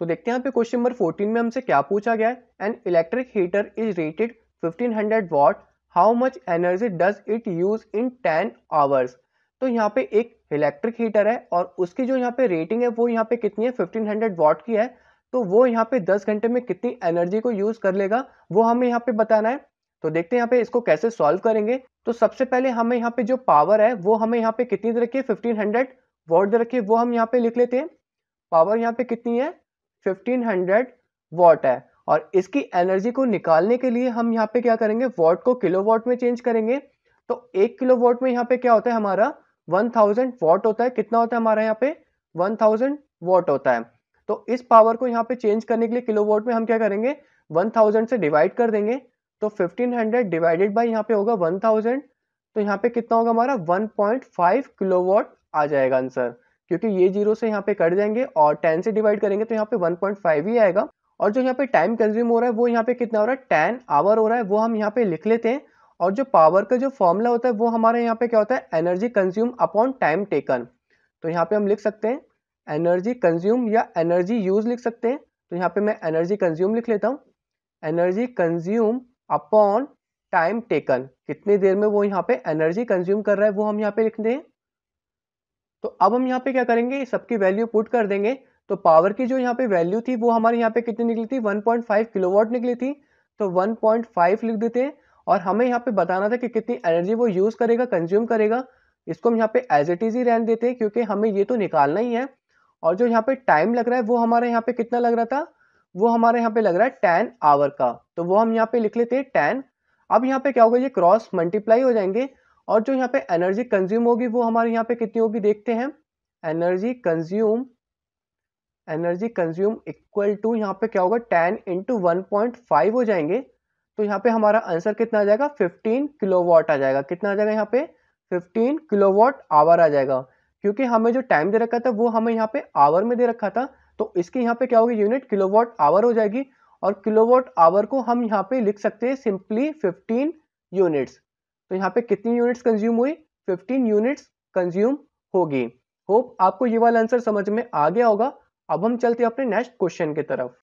तो देखते हैं यहाँ पे क्वेश्चन नंबर 14 में हमसे क्या पूछा गया है। An electric heater is rated 1500 what, how much energy does it use in 10 hours. तो यहाँ पे एक इलेक्ट्रिक हीटर है और उसकी जो यहाँ पे रेटिंग है वो यहाँ पे कितनी है, 1500 वॉट की है। तो वो यहाँ पे 10 घंटे में कितनी एनर्जी को यूज कर लेगा वो हमें यहाँ पे बताना है। तो देखते हैं यहाँ पे इसको कैसे सॉल्व करेंगे। तो सबसे पहले हमें यहाँ पे जो पावर है वो हमें यहाँ पे कितनी दे रखी है, 1500 वॉट दे रखी है, वो हम यहाँ पे लिख लेते हैं। पावर यहाँ पे कितनी है, 1500 वॉट है। और इसकी एनर्जी को निकालने के लिए हम यहाँ पे क्या करेंगे, वॉट को किलोवाट में चेंज करेंगे। तो 1 किलोवाट में यहाँ पे क्या होता है हमारा, 1000 वॉट होता है। कितना होता है हमारा यहाँ पे, 1000 वॉट होता है। तो इस पावर को यहाँ पे चेंज करने के लिए किलोवाट में हम क्या करेंगे, 1000 से डिवाइड कर देंगे। तो 1500 डिवाइडेड बाई यहाँ पे होगा 1000। तो यहाँ पे कितना होगा हमारा, 1.5 किलोवाट आ जाएगा आंसर, क्योंकि ये जीरो से यहाँ पे कट जाएंगे और 10 से डिवाइड करेंगे तो यहाँ पे 1.5 ही आएगा। और जो यहाँ पे टाइम कंज्यूम हो रहा है वो यहाँ पे कितना हो रहा है, 10 आवर हो रहा है, वो हम यहाँ पे लिख लेते हैं। और जो पावर का जो फॉर्मूला होता है वो हमारे यहाँ पे क्या होता है, energy consume upon time taken. तो यहाँ पे हम लिख सकते हैं एनर्जी कंज्यूम या एनर्जी यूज लिख सकते हैं। तो यहाँ पे मैं एनर्जी कंज्यूम लिख लेता हूँ, energy consume upon time taken, कितनी देर में वो यहाँ पे एनर्जी कंज्यूम कर रहा है वो हम यहाँ पे लिख दें। तो अब हम यहाँ पे क्या करेंगे, सबकी वैल्यू पुट कर देंगे। तो पावर की जो यहाँ पे वैल्यू थी वो हमारे यहाँ पे कितनी निकली थी, 1.5 किलोवाट निकली थी। तो 1.5 लिख देते हैं। और हमें यहाँ पे बताना था कि कितनी एनर्जी वो यूज करेगा, कंज्यूम करेगा। इसको हम यहाँ पे एज इट इज ही रहने देते हैं क्योंकि हमें ये तो निकालना ही है। और जो यहाँ पे टाइम लग रहा है वो हमारे यहाँ पे कितना लग रहा था, वो हमारे यहाँ पे लग रहा है 10 आवर का। तो वो हम यहाँ पे लिख लेते हैं 10। अब यहाँ पे क्या होगा, ये क्रॉस मल्टीप्लाई हो जाएंगे। और जो यहाँ पे एनर्जी कंज्यूम होगी वो हमारे यहाँ पे कितनी होगी, देखते हैं। एनर्जी कंज्यूम इक्वल टू यहाँ पे क्या होगा, 10 इंटू 1.5 हो जाएंगे। तो यहाँ पे हमारा आंसर कितना आ जाएगा, 15 किलोवाट आ जाएगा। कितना आ जाएगा यहाँ पे, 15 किलोवाट आवर आ जाएगा। क्योंकि हमें जो टाइम दे रखा था वो हमें यहाँ पे आवर में दे रखा था। तो इसकी यहाँ पे क्या होगी, यूनिट किलोवाट आवर हो जाएगी। और किलोवाट आवर को हम यहाँ पे लिख सकते हैं सिंपली 15 यूनिट्स। तो यहाँ पे कितनी यूनिट्स कंज्यूम हुई, 15 यूनिट्स कंज्यूम होगी। होप आपको ये वाला आंसर समझ में आ गया होगा। अब हम चलते हैं अपने नेक्स्ट क्वेश्चन की तरफ।